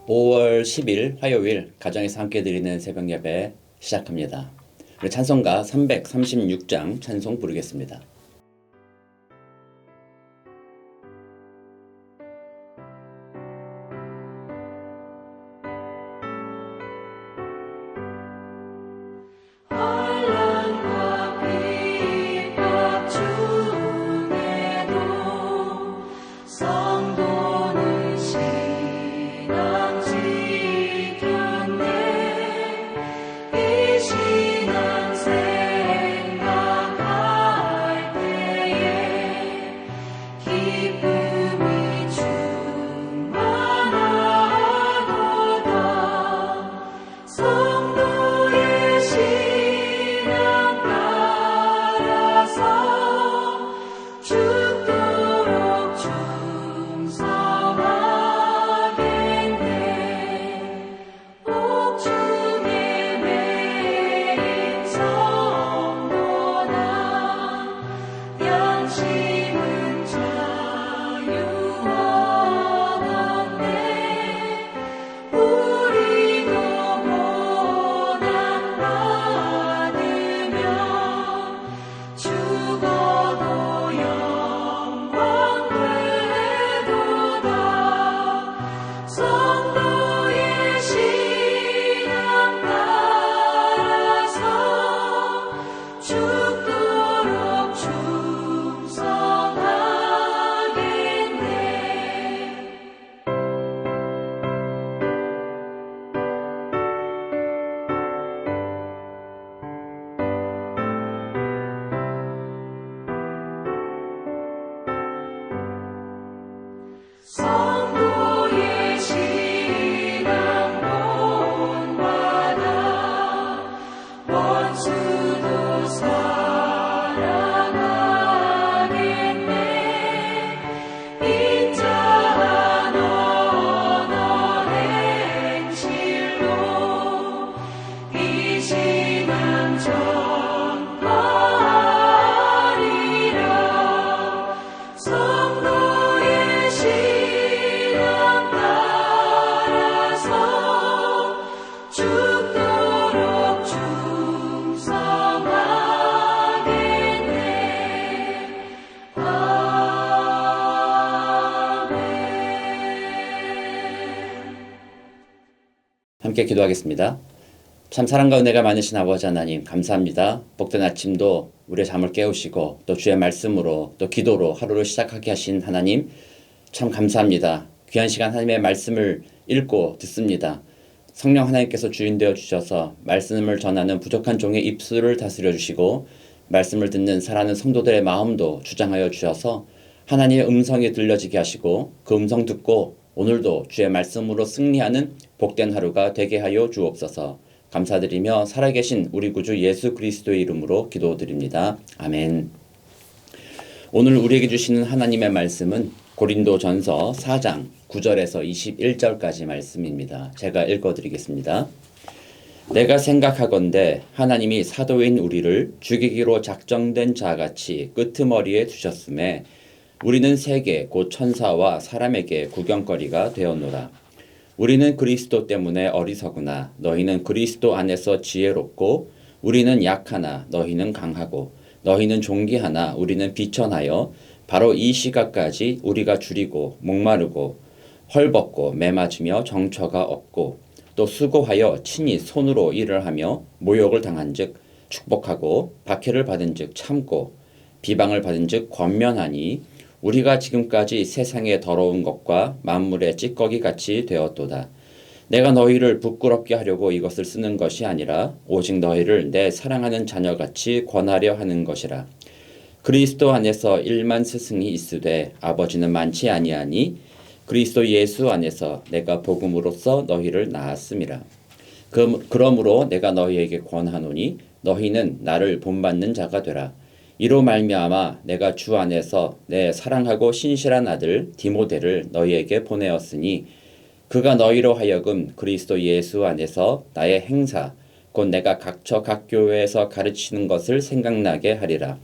5월 10일 화요일 가정에서 함께 드리는 새벽 예배 시작합니다. 우리 찬송가 336장 찬송 부르겠습니다. 함께 기도하겠습니다. 참 사랑과 은혜가 많으신 아버지 하나님 감사합니다. 복된 아침도 우리의 잠을 깨우시고 또 주의 말씀으로 또 기도로 하루를 시작하게 하신 하나님 참 감사합니다. 귀한 시간 하나님의 말씀을 읽고 듣습니다. 성령 하나님께서 주인 되어 주셔서 말씀을 전하는 부족한 종의 입술을 다스려 주시고 말씀을 듣는 사랑하는 성도들의 마음도 주장하여 주셔서 하나님의 음성이 들려지게 하시고 그 음성 듣고 오늘도 주의 말씀으로 승리하는 복된 하루가 되게 하여 주옵소서. 감사드리며 살아계신 우리 구주 예수 그리스도의 이름으로 기도드립니다. 아멘. 오늘 우리에게 주시는 하나님의 말씀은 고린도전서 4장 9절에서 21절까지 말씀입니다. 제가 읽어드리겠습니다. 내가 생각하건대 하나님이 사도인 우리를 죽이기로 작정된 자같이 끄트머리에 두셨음에 우리는 세계 곧 천사와 사람에게 구경거리가 되었노라. 우리는 그리스도 때문에 어리석으나 너희는 그리스도 안에서 지혜롭고 우리는 약하나 너희는 강하고 너희는 존귀하나 우리는 비천하여 바로 이 시각까지 우리가 줄이고 목마르고 헐벗고 매맞으며 정처가 없고 또 수고하여 친히 손으로 일을 하며 모욕을 당한즉 축복하고 박해를 받은즉 참고 비방을 받은즉 권면하니 우리가 지금까지 세상의 더러운 것과 만물의 찌꺼기 같이 되었도다. 내가 너희를 부끄럽게 하려고 이것을 쓰는 것이 아니라 오직 너희를 내 사랑하는 자녀같이 권하려 하는 것이라. 그리스도 안에서 1만 스승이 있으되 아버지는 많지 아니하니 그리스도 예수 안에서 내가 복음으로써 너희를 낳았음이라. 그러므로 내가 너희에게 권하노니 너희는 나를 본받는 자가 되라. 이로 말미암아 내가 주 안에서 내 사랑하고 신실한 아들 디모데를 너희에게 보내었으니 그가 너희로 하여금 그리스도 예수 안에서 나의 행사 곧 내가 각처 각 교회에서 가르치는 것을 생각나게 하리라.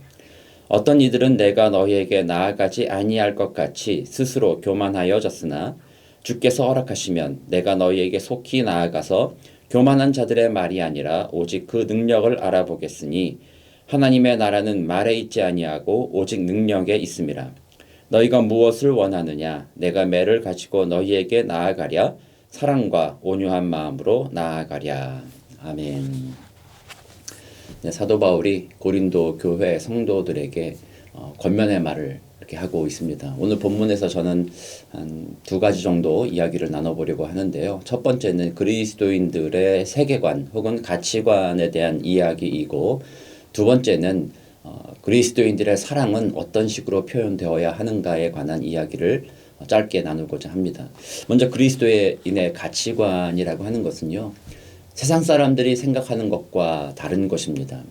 어떤 이들은 내가 너희에게 나아가지 아니할 것 같이 스스로 교만하여졌으나 주께서 허락하시면 내가 너희에게 속히 나아가서 교만한 자들의 말이 아니라 오직 그 능력을 알아보겠으니 하나님의 나라는 말에 있지 아니하고 오직 능력에 있음이라. 너희가 무엇을 원하느냐? 내가 매를 가지고 너희에게 나아가랴. 사랑과 온유한 마음으로 나아가랴. 아멘. 네, 사도 바울이 고린도 교회 성도들에게 권면의 말을 이렇게 하고 있습니다. 오늘 본문에서 저는 한 두 가지 정도 이야기를 나눠보려고 하는데요. 첫 번째는 그리스도인들의 세계관 혹은 가치관에 대한 이야기이고, 두 번째는 그리스도인들의 사랑은 어떤 식으로 표현되어야 하는가에 관한 이야기를 짧게 나누고자 합니다. 먼저 그리스도인의 가치관이라고 하는 것은요, 세상 사람들이 생각하는 것과 다른 것입니다.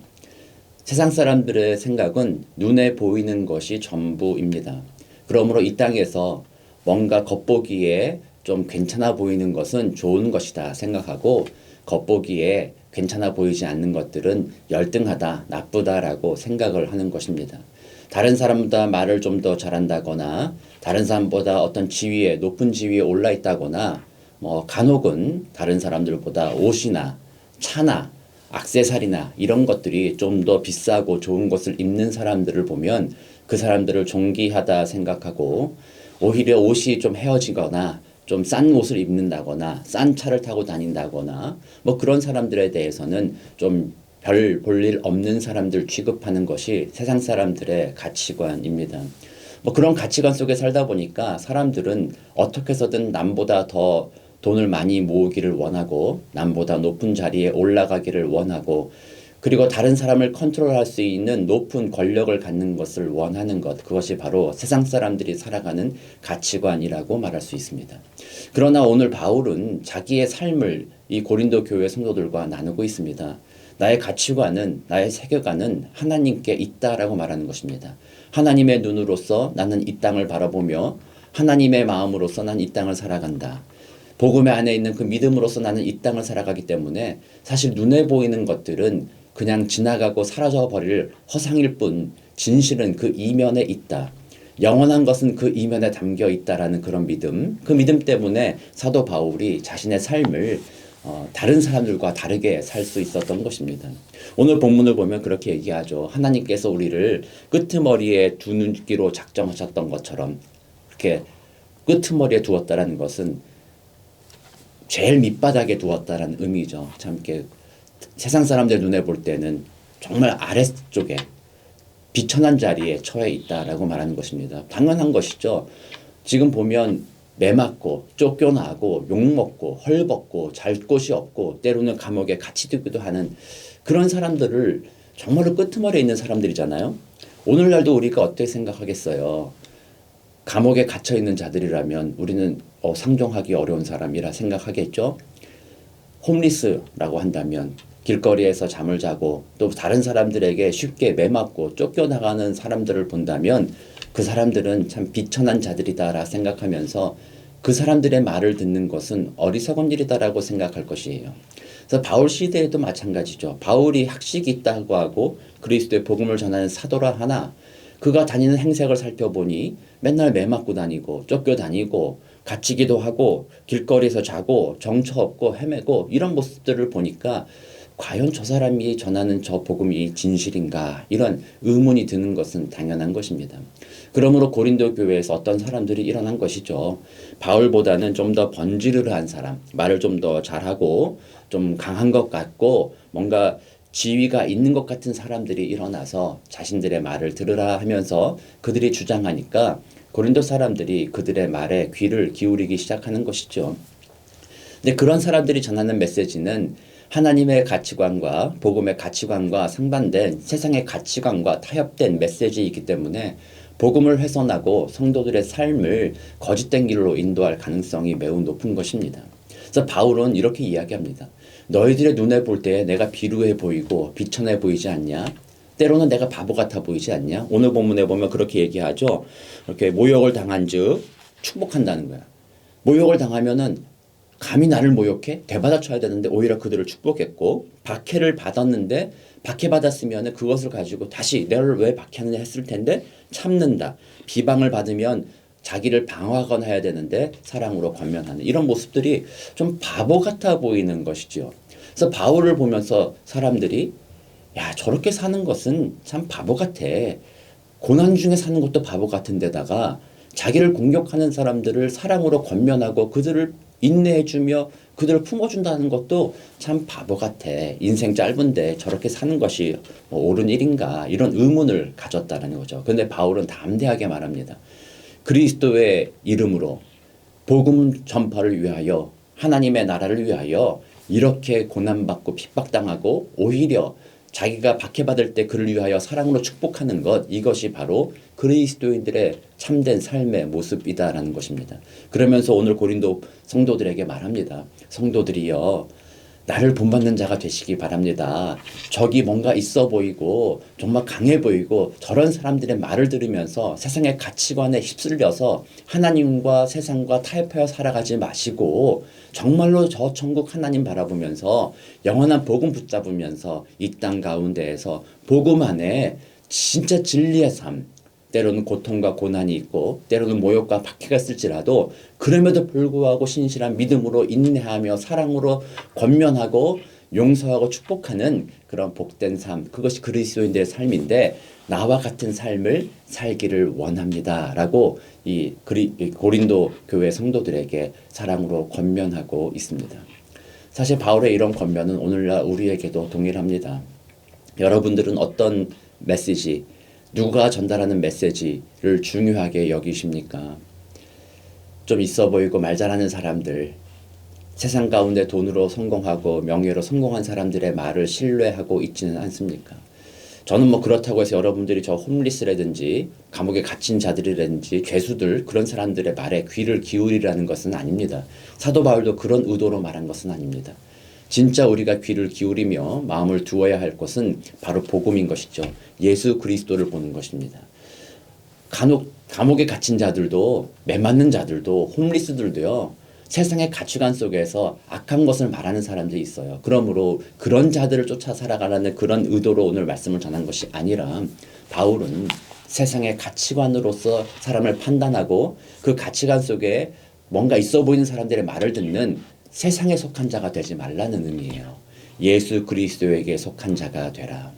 세상 사람들의 생각은 눈에 보이는 것이 전부입니다. 그러므로 이 땅에서 뭔가 겉보기에 좀 괜찮아 보이는 것은 좋은 것이다 생각하고, 겉보기에 괜찮아 보이지 않는 것들은 열등하다, 나쁘다라고 생각을 하는 것입니다. 다른 사람보다 말을 좀 더 잘한다거나, 다른 사람보다 어떤 지위에, 높은 지위에 올라 있다거나, 간혹은 다른 사람들보다 옷이나 차나 액세서리나 이런 것들이 좀 더 비싸고 좋은 것을 입는 사람들을 보면 그 사람들을 존귀하다 생각하고, 오히려 옷이 좀 헤어지거나 좀 싼 옷을 입는다거나 싼 차를 타고 다닌다거나 그런 사람들에 대해서는 좀 별 볼 일 없는 사람들 취급하는 것이 세상 사람들의 가치관입니다. 그런 가치관 속에 살다 보니까 사람들은 어떻게 해서든 남보다 더 돈을 많이 모으기를 원하고, 남보다 높은 자리에 올라가기를 원하고, 그리고 다른 사람을 컨트롤할 수 있는 높은 권력을 갖는 것을 원하는 것, 그것이 바로 세상 사람들이 살아가는 가치관이라고 말할 수 있습니다. 그러나 오늘 바울은 자기의 삶을 이 고린도 교회 성도들과 나누고 있습니다. 나의 가치관은, 나의 세계관은 하나님께 있다라고 말하는 것입니다. 하나님의 눈으로서 나는 이 땅을 바라보며 하나님의 마음으로서 난 이 땅을 살아간다. 복음의 안에 있는 그 믿음으로서 나는 이 땅을 살아가기 때문에 사실 눈에 보이는 것들은 그냥 지나가고 사라져 버릴 허상일 뿐, 진실은 그 이면에 있다. 영원한 것은 그 이면에 담겨 있다라는 그런 믿음, 그 믿음 때문에 사도 바울이 자신의 삶을 다른 사람들과 다르게 살 수 있었던 것입니다. 오늘 본문을 보면 그렇게 얘기하죠. 하나님께서 우리를 끄트머리에 두기로 작정하셨던 것처럼 이렇게 끄트머리에 두었다라는 것은 제일 밑바닥에 두었다라는 의미죠. 참 이렇게 세상 사람들 눈에 볼 때는 정말 아래쪽에 비천한 자리에 처해 있다라고 말하는 것입니다. 당연한 것이죠. 지금 보면 매맞고 쫓겨나고 욕먹고 헐벗고 잘 곳이 없고 때로는 감옥에 갇히 두기도 하는 그런 사람들을 정말로 끄트머리에 있는 사람들이잖아요. 오늘날도 우리가 어떻게 생각하겠어요? 감옥에 갇혀 있는 자들이라면 우리는 상종하기 어려운 사람이라 생각하겠죠. 홈리스라고 한다면 길거리에서 잠을 자고 또 다른 사람들에게 쉽게 매맞고 쫓겨나가는 사람들을 본다면 그 사람들은 참 비천한 자들이다라 생각하면서 그 사람들의 말을 듣는 것은 어리석은 일이다라고 생각할 것이에요. 그래서 바울 시대에도 마찬가지죠. 바울이 학식이 있다고 하고 그리스도의 복음을 전하는 사도라 하나 그가 다니는 행색을 살펴보니 맨날 매맞고 다니고 쫓겨다니고 갇히기도 하고 길거리에서 자고 정처 없고 헤매고 이런 모습들을 보니까 과연 저 사람이 전하는 저 복음이 진실인가 이런 의문이 드는 것은 당연한 것입니다. 그러므로 고린도 교회에서 어떤 사람들이 일어난 것이죠. 바울보다는 좀 더 번지르르한 사람, 말을 좀 더 잘하고 좀 강한 것 같고 뭔가 지위가 있는 것 같은 사람들이 일어나서 자신들의 말을 들으라 하면서 그들이 주장하니까 고린도 사람들이 그들의 말에 귀를 기울이기 시작하는 것이죠. 근데 그런 사람들이 전하는 메시지는 하나님의 가치관과 복음의 가치관과 상반된 세상의 가치관과 타협된 메시지이기 때문에 복음을 훼손하고 성도들의 삶을 거짓된 길로 인도할 가능성이 매우 높은 것입니다. 그래서 바울은 이렇게 이야기합니다. 너희들의 눈에 볼 때 내가 비루해 보이고 비천해 보이지 않냐? 때로는 내가 바보 같아 보이지 않냐? 오늘 본문에 보면 그렇게 얘기하죠. 이렇게 모욕을 당한 즉 축복한다는 거야. 모욕을 당하면은 감히 나를 모욕해? 되받아쳐야 되는데 오히려 그들을 축복했고, 박해를 받았는데 박해받았으면 그것을 가지고 다시 너를 왜 박해하느냐 했을 텐데 참는다. 비방을 받으면 자기를 방어하거나 해야 되는데 사랑으로 권면하는 이런 모습들이 좀 바보 같아 보이는 것이죠. 그래서 바울을 보면서 사람들이 야, 저렇게 사는 것은 참 바보 같아. 고난 중에 사는 것도 바보 같은데다가 자기를 공격하는 사람들을 사랑으로 권면하고 그들을 인내해주며 그들을 품어준다는 것도 참 바보 같아. 인생 짧은데 저렇게 사는 것이 뭐 옳은 일인가 이런 의문을 가졌다는 거죠. 그런데 바울은 담대하게 말합니다. 그리스도의 이름으로 복음 전파를 위하여 하나님의 나라를 위하여 이렇게 고난받고 핍박당하고 오히려 자기가 박해받을 때 그를 위하여 사랑으로 축복하는 것 이것이 바로 그리스도인들의 참된 삶의 모습이다라는 것입니다. 그러면서 오늘 고린도 성도들에게 말합니다. 성도들이여 나를 본받는 자가 되시기 바랍니다. 적이 뭔가 있어 보이고 정말 강해 보이고 저런 사람들의 말을 들으면서 세상의 가치관에 휩쓸려서 하나님과 세상과 타협하여 살아가지 마시고 정말로 저 천국 하나님 바라보면서 영원한 복음 붙잡으면서 이 땅 가운데에서 복음 안에 진짜 진리의 삶 때로는 고통과 고난이 있고 때로는 모욕과 박해가 있을지라도 그럼에도 불구하고 신실한 믿음으로 인내하며 사랑으로 권면하고 용서하고 축복하는 그런 복된 삶 그것이 그리스도인들의 삶인데 나와 같은 삶을 살기를 원합니다라고 이 고린도 교회 성도들에게 사랑으로 권면하고 있습니다. 사실 바울의 이런 권면은 오늘날 우리에게도 동일합니다. 여러분들은 어떤 메시지 누가 전달하는 메시지를 중요하게 여기십니까? 좀 있어 보이고 말 잘하는 사람들, 세상 가운데 돈으로 성공하고 명예로 성공한 사람들의 말을 신뢰하고 있지는 않습니까? 저는 뭐 그렇다고 해서 여러분들이 저 홈리스라든지 감옥에 갇힌 자들이라든지 죄수들 그런 사람들의 말에 귀를 기울이라는 것은 아닙니다. 사도 바울도 그런 의도로 말한 것은 아닙니다. 진짜 우리가 귀를 기울이며 마음을 두어야 할 것은 바로 복음인 것이죠. 예수 그리스도를 보는 것입니다. 감옥에 갇힌 자들도 매맞는 자들도 홈리스들도요. 세상의 가치관 속에서 악한 것을 말하는 사람들이 있어요. 그러므로 그런 자들을 쫓아 살아가라는 그런 의도로 오늘 말씀을 전한 것이 아니라 바울은 세상의 가치관으로서 사람을 판단하고 그 가치관 속에 뭔가 있어 보이는 사람들의 말을 듣는 세상에 속한 자가 되지 말라는 의미예요. 예수 그리스도에게 속한 자가 되라.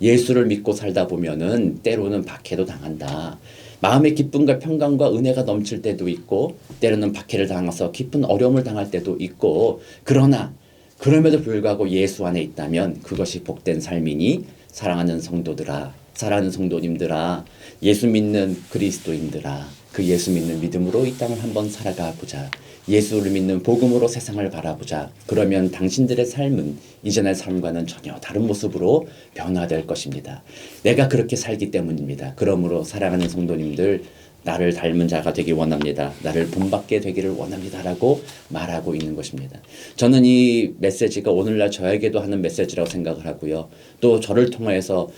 예수를 믿고 살다 보면은 때로는 박해도 당한다. 마음의 기쁨과 평강과 은혜가 넘칠 때도 있고 때로는 박해를 당해서 깊은 어려움을 당할 때도 있고 그러나 그럼에도 불구하고 예수 안에 있다면 그것이 복된 삶이니 사랑하는 성도들아 사랑하는 성도님들아 예수 믿는 그리스도인들아 그 예수 믿는 믿음으로 이 땅을 한번 살아가 보자. 예수를 믿는 복음으로 세상을 바라보자. 그러면 당신들의 삶은 이전의 삶과는 전혀 다른 모습으로 변화될 것입니다. 내가 그렇게 살기 때문입니다. 그러므로 사랑하는 성도님들 나를 닮은 자가 되기 원합니다. 나를 본받게 되기를 원합니다라고 말하고 있는 것입니다. 저는 이 메시지가 오늘날 저에게도 하는 메시지라고 생각을 하고요. 또 저를 통해서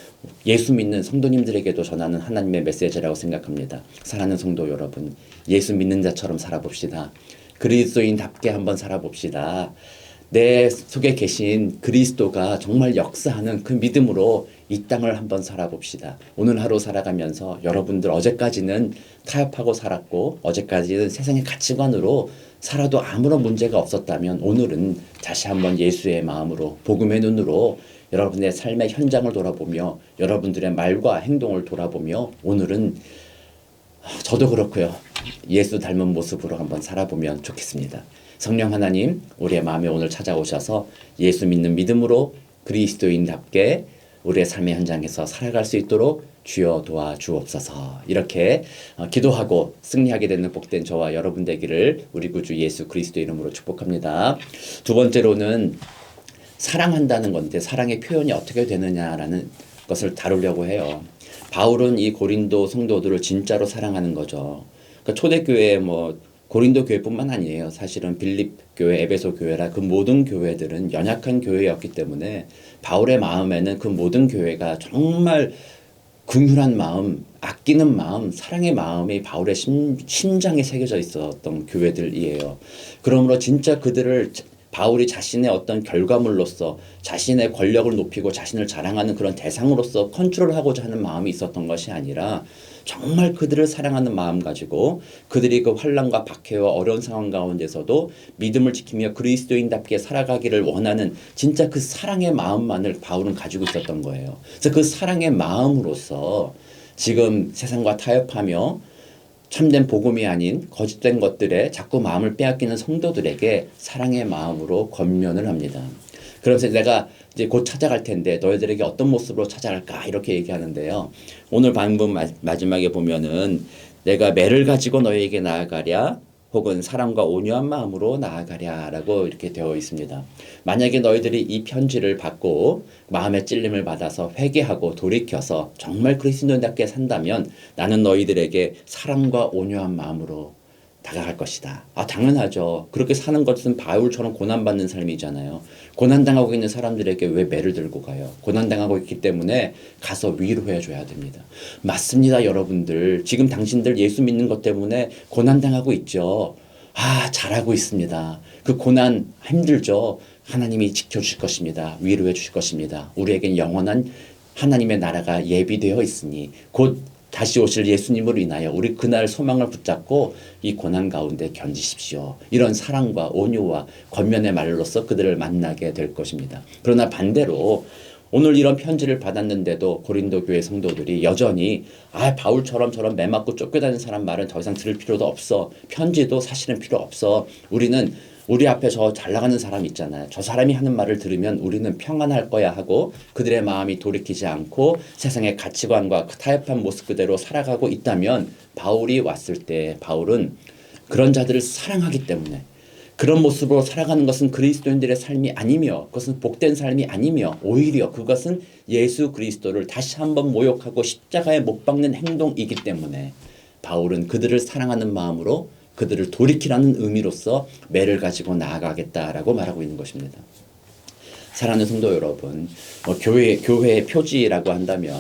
예수 믿는 성도님들에게도 전하는 하나님의 메시지라고 생각합니다. 사랑하는 성도 여러분, 예수 믿는 자처럼 살아봅시다. 그리스도인답게 한번 살아봅시다. 내 속에 계신 그리스도가 정말 역사하는 그 믿음으로 이 땅을 한번 살아봅시다. 오늘 하루 살아가면서 여러분들 어제까지는 타협하고 살았고 어제까지는 세상의 가치관으로 살아도 아무런 문제가 없었다면 오늘은 다시 한번 예수의 마음으로 복음의 눈으로 여러분의 삶의 현장을 돌아보며 여러분들의 말과 행동을 돌아보며 오늘은 저도 그렇고요. 예수 닮은 모습으로 한번 살아보면 좋겠습니다. 성령 하나님, 우리의 마음에 오늘 찾아오셔서 예수 믿는 믿음으로 그리스도인답게 우리의 삶의 현장에서 살아갈 수 있도록 주여 도와주옵소서. 이렇게 기도하고 승리하게 되는 복된 저와 여러분 되기를 우리 구주 예수 그리스도 이름으로 축복합니다. 두 번째로는 사랑한다는 건데 사랑의 표현이 어떻게 되느냐라는 것을 다루려고 해요. 바울은 이 고린도 성도들을 진짜로 사랑하는 거죠. 그러니까 초대교회 고린도 교회뿐만 아니에요. 사실은 빌립 교회, 에베소 교회라 그 모든 교회들은 연약한 교회였기 때문에 바울의 마음에는 그 모든 교회가 정말 긍휼한 마음, 아끼는 마음, 사랑의 마음이 바울의 심장에 새겨져 있었던 교회들이에요. 그러므로 진짜 그들을 바울이 자신의 어떤 결과물로서 자신의 권력을 높이고 자신을 자랑하는 그런 대상으로서 컨트롤하고자 하는 마음이 있었던 것이 아니라 정말 그들을 사랑하는 마음 가지고 그들이 그 환난과 박해와 어려운 상황 가운데서도 믿음을 지키며 그리스도인답게 살아가기를 원하는 진짜 그 사랑의 마음만을 바울은 가지고 있었던 거예요. 그래서 그 사랑의 마음으로서 지금 세상과 타협하며 참된 복음이 아닌 거짓된 것들에 자꾸 마음을 빼앗기는 성도들에게 사랑의 마음으로 권면을 합니다. 그래서 내가 이제 곧 찾아갈 텐데 너희들에게 어떤 모습으로 찾아갈까 이렇게 얘기하는데요. 오늘 방금 마지막에 보면은 내가 매를 가지고 너희에게 나아가랴 혹은 사랑과 온유한 마음으로 나아가랴라고 이렇게 되어 있습니다. 만약에 너희들이 이 편지를 받고 마음의 찔림을 받아서 회개하고 돌이켜서 정말 그리스도인답게 산다면 나는 너희들에게 사랑과 온유한 마음으로 다가갈 것이다. 아, 당연하죠. 그렇게 사는 것은 바울처럼 고난받는 삶이잖아요. 고난당하고 있는 사람들에게 왜 매를 들고 가요? 고난당하고 있기 때문에 가서 위로해 줘야 됩니다. 맞습니다, 여러분들. 지금 당신들 예수 믿는 것 때문에 고난당하고 있죠. 아, 잘하고 있습니다. 그 고난 힘들죠. 하나님이 지켜주실 것입니다. 위로해 주실 것입니다. 우리에겐 영원한 하나님의 나라가 예비되어 있으니 곧 다시 오실 예수님으로 인하여 우리 그날 소망을 붙잡고 이 고난 가운데 견디십시오. 이런 사랑과 온유와 권면의 말로써 그들을 만나게 될 것입니다. 그러나 반대로 오늘 이런 편지를 받았는데도 고린도 교회 성도들이 여전히 바울처럼 저런 매 맞고 쫓겨다니는 사람 말은 더 이상 들을 필요도 없어. 편지도 사실은 필요 없어. 우리는 우리 앞에 저 잘 나가는 사람 있잖아요. 저 사람이 하는 말을 들으면 우리는 평안할 거야 하고 그들의 마음이 돌이키지 않고 세상의 가치관과 타협한 모습 그대로 살아가고 있다면 바울이 왔을 때 바울은 그런 자들을 사랑하기 때문에 그런 모습으로 살아가는 것은 그리스도인들의 삶이 아니며 그것은 복된 삶이 아니며 오히려 그것은 예수 그리스도를 다시 한번 모욕하고 십자가에 못 박는 행동이기 때문에 바울은 그들을 사랑하는 마음으로 그들을 돌이키라는 의미로서 매를 가지고 나아가겠다라고 말하고 있는 것입니다. 사랑하는 성도 여러분, 교회의 표지라고 한다면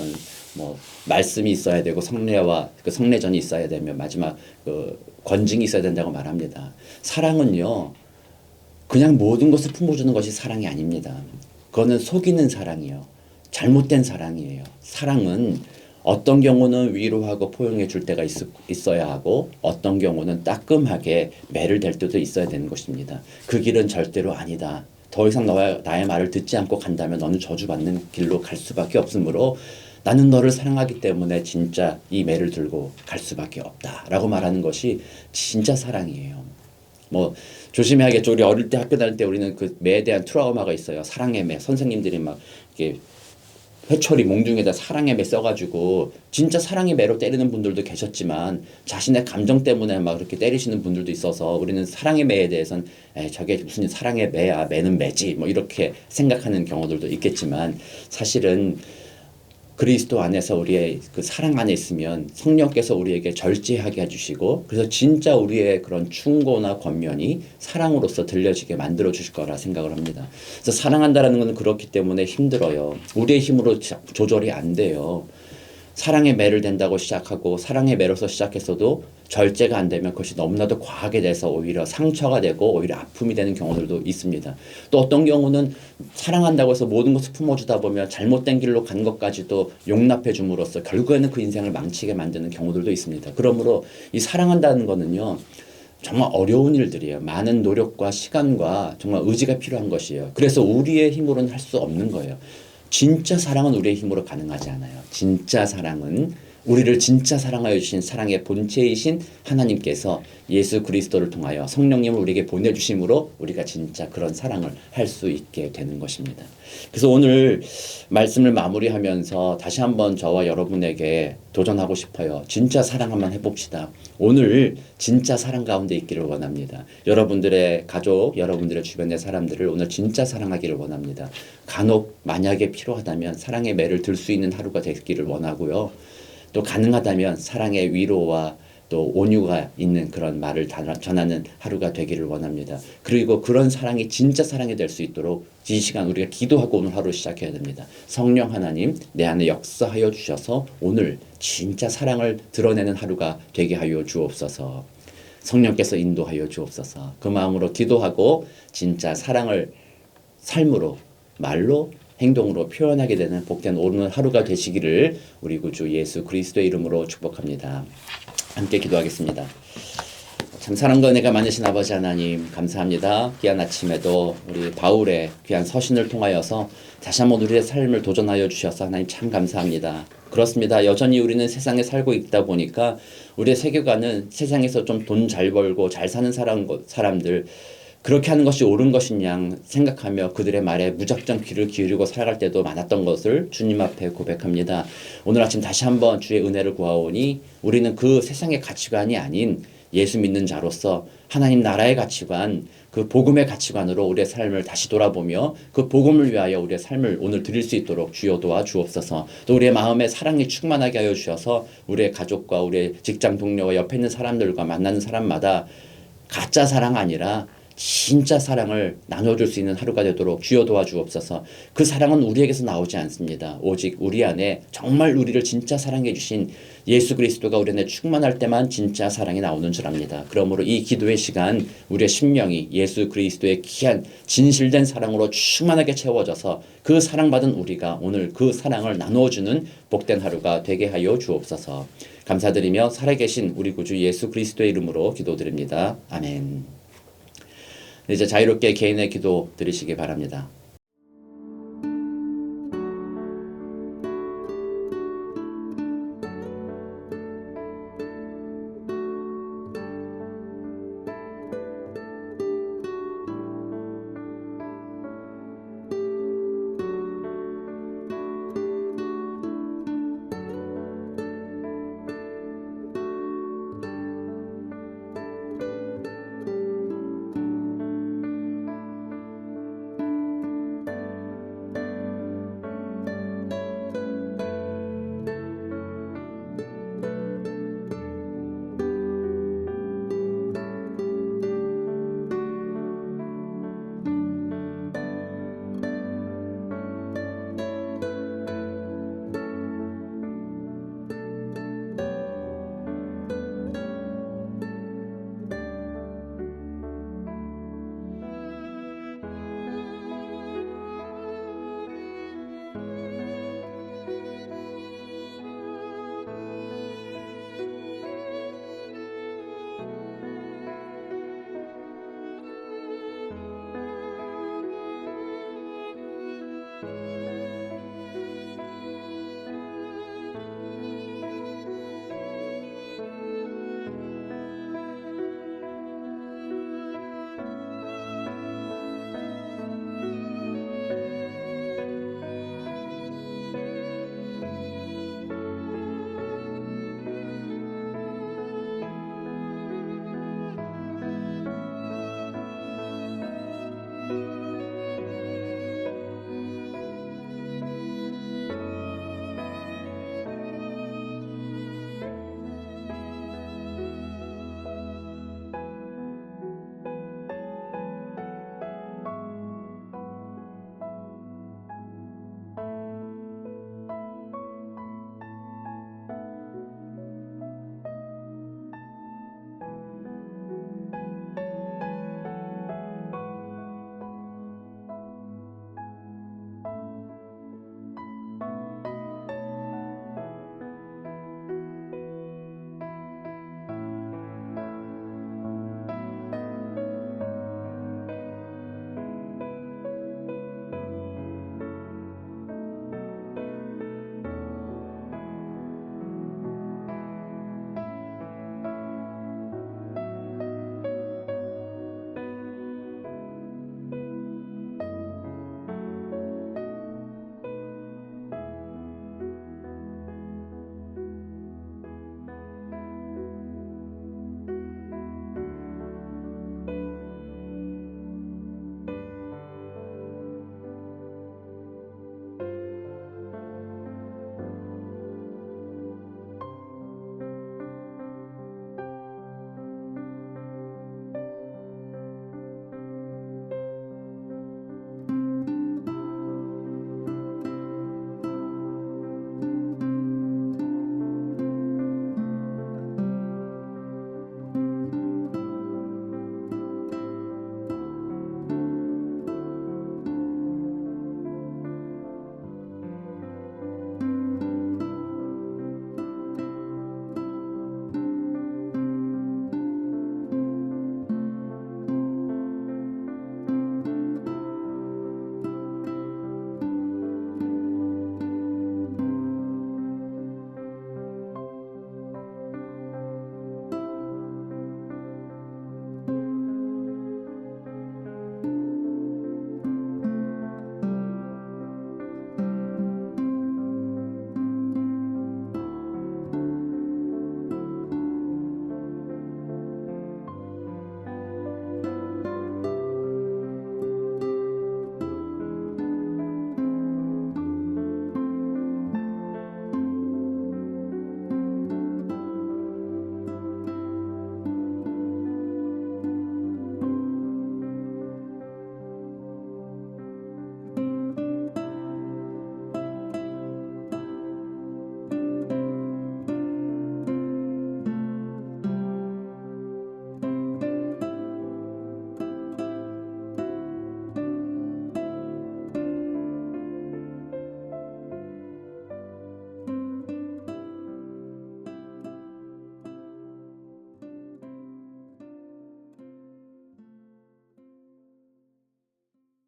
말씀이 있어야 되고 성례와 그 성례전이 있어야 되면 마지막 그 권징이 있어야 된다고 말합니다. 사랑은요, 그냥 모든 것을 품어주는 것이 사랑이 아닙니다. 그거는 속이는 사랑이요, 잘못된 사랑이에요. 사랑은 어떤 경우는 위로하고 포용해 줄 때가 있어야 하고 어떤 경우는 따끔하게 매를 댈 때도 있어야 되는 것입니다. 그 길은 절대로 아니다. 더 이상 나의 말을 듣지 않고 간다면 너는 저주받는 길로 갈 수밖에 없으므로 나는 너를 사랑하기 때문에 진짜 이 매를 들고 갈 수밖에 없다라고 말하는 것이 진짜 사랑이에요. 조심해야겠죠. 우리 어릴 때 학교 다닐 때 우리는 그 매에 대한 트라우마가 있어요. 사랑의 매. 선생님들이 막 이렇게 회초리 몽둥이에다 사랑의 매 써가지고 진짜 사랑의 매로 때리는 분들도 계셨지만 자신의 감정 때문에 막 그렇게 때리시는 분들도 있어서 우리는 사랑의 매에 대해서는 저게 무슨 사랑의 매야, 매는 매지 이렇게 생각하는 경우들도 있겠지만 사실은 그리스도 안에서 우리의 그 사랑 안에 있으면 성령께서 우리에게 절제하게 해주시고 그래서 진짜 우리의 그런 충고나 권면이 사랑으로서 들려지게 만들어 주실 거라 생각을 합니다. 그래서 사랑한다라는 것은 그렇기 때문에 힘들어요. 우리의 힘으로 조절이 안 돼요. 사랑의 매를 댄다고 시작하고 사랑의 매로서 시작했어도 절제가 안 되면 그것이 너무나도 과하게 돼서 오히려 상처가 되고 오히려 아픔이 되는 경우들도 있습니다. 또 어떤 경우는 사랑한다고 해서 모든 것을 품어주다 보면 잘못된 길로 간 것까지도 용납해 줌으로써 결국에는 그 인생을 망치게 만드는 경우들도 있습니다. 그러므로 이 사랑한다는 거는요, 정말 어려운 일들이에요. 많은 노력과 시간과 정말 의지가 필요한 것이에요. 그래서 우리의 힘으로는 할 수 없는 거예요. 진짜 사랑은 우리의 힘으로 가능하지 않아요. 진짜 사랑은 우리를 진짜 사랑하여 주신 사랑의 본체이신 하나님께서 예수 그리스도를 통하여 성령님을 우리에게 보내주심으로 우리가 진짜 그런 사랑을 할 수 있게 되는 것입니다. 그래서 오늘 말씀을 마무리하면서 다시 한번 저와 여러분에게 도전하고 싶어요. 진짜 사랑 한번 해봅시다. 오늘 진짜 사랑 가운데 있기를 원합니다. 여러분들의 가족, 여러분들의 주변의 사람들을 오늘 진짜 사랑하기를 원합니다. 간혹 만약에 필요하다면 사랑의 매를 들 수 있는 하루가 되기를 원하고요. 또 가능하다면 사랑의 위로와 또 온유가 있는 그런 말을 전하는 하루가 되기를 원합니다. 그리고 그런 사랑이 진짜 사랑이 될 수 있도록 이 시간 우리가 기도하고 오늘 하루 시작해야 됩니다. 성령 하나님 내 안에 역사하여 주셔서 오늘 진짜 사랑을 드러내는 하루가 되게 하여 주옵소서. 성령께서 인도하여 주옵소서. 그 마음으로 기도하고 진짜 사랑을 삶으로 말로 행동으로 표현하게 되는 복된 오늘 하루가 되시기를 우리 구주 예수 그리스도의 이름으로 축복합니다. 함께 기도하겠습니다. 참 사랑과 은혜가 많으신 아버지 하나님 감사합니다. 귀한 아침에도 우리 바울의 귀한 서신을 통하여서 다시 한번 우리의 삶을 도전하여 주셔서 하나님 참 감사합니다. 그렇습니다. 여전히 우리는 세상에 살고 있다 보니까 우리의 세계관은 세상에서 좀 돈 잘 벌고 잘 사는 사람들 그렇게 하는 것이 옳은 것이냐 생각하며 그들의 말에 무작정 귀를 기울이고 살아갈 때도 많았던 것을 주님 앞에 고백합니다. 오늘 아침 다시 한번 주의 은혜를 구하오니 우리는 그 세상의 가치관이 아닌 예수 믿는 자로서 하나님 나라의 가치관, 그 복음의 가치관으로 우리의 삶을 다시 돌아보며 그 복음을 위하여 우리의 삶을 오늘 드릴 수 있도록 주여 도와주옵소서. 또 우리의 마음에 사랑이 충만하게 하여 주셔서 우리의 가족과 우리의 직장 동료와 옆에 있는 사람들과 만나는 사람마다 가짜 사랑 아니라 진짜 사랑을 나눠줄 수 있는 하루가 되도록 주여 도와주옵소서. 그 사랑은 우리에게서 나오지 않습니다. 오직 우리 안에 정말 우리를 진짜 사랑해 주신 예수 그리스도가 우리 안에 충만할 때만 진짜 사랑이 나오는 줄 압니다. 그러므로 이 기도의 시간 우리의 심령이 예수 그리스도의 귀한 진실된 사랑으로 충만하게 채워져서 그 사랑받은 우리가 오늘 그 사랑을 나누어주는 복된 하루가 되게 하여 주옵소서. 감사드리며 살아계신 우리 구주 예수 그리스도의 이름으로 기도드립니다. 아멘. 이제 자유롭게 개인의 기도 드리시기 바랍니다.